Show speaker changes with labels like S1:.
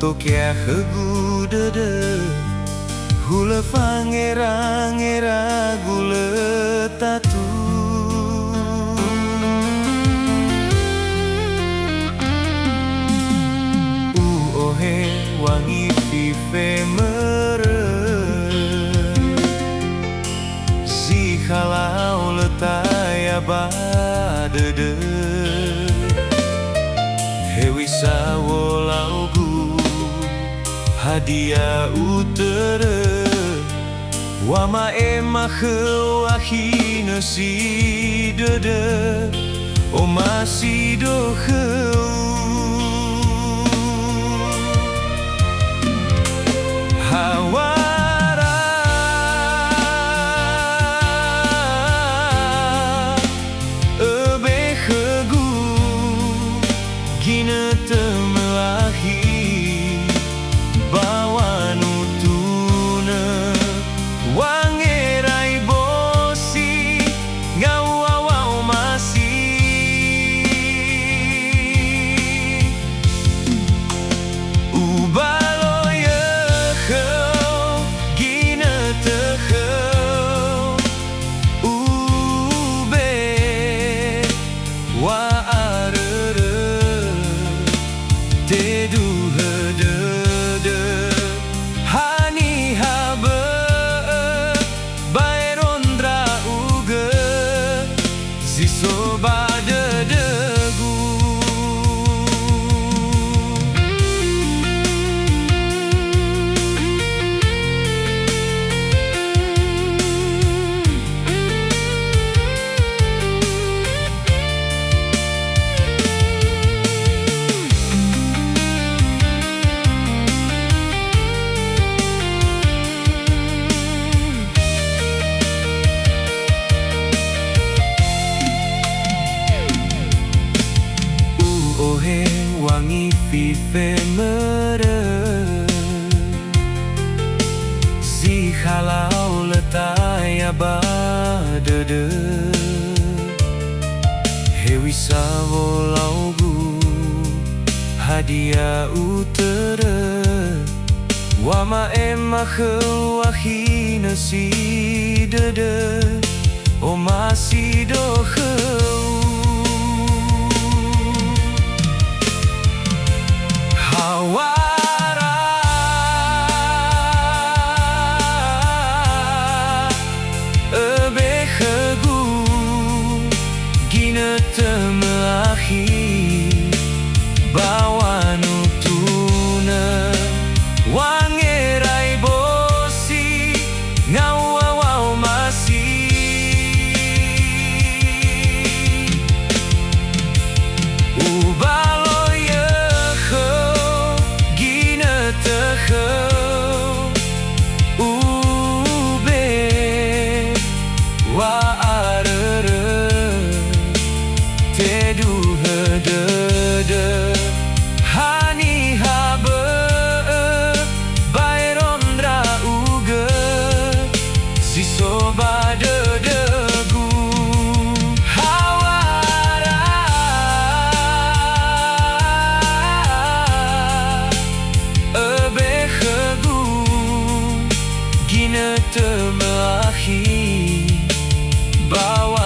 S1: Tokia hegu dede Hula fangera-ngera gule tatu Ohe wangi vive mere Si kalau letaya badede Hewi sawolaugu hadiah utere Wama ema khewahina si dede O masih doheu Hawara Ebe khegu Gina temelahi Bawanu tuna Wangerai bosi Ngawawau masih Ubalo ya kheu Gina tekheu Ube Wa arere Tedu hedede Hani habe Bayrondra uge Zisoba dedegu Ohe wangi vive mere Si halau letaya badede Hewi sawolaugu hadiah utere Wama ema khewahina si dede O masih doheu Hawara Ebe khegu Gina temelahi Bawanu tuna Wangerai bosi Ngawawau masih Ubalo ya kheu Gina tekheu Ube Wa arere Tedu hedede Hani habe Bayrondra uge Zisoba dedegu Hawara Ebe khegu Gina temelahi Bawa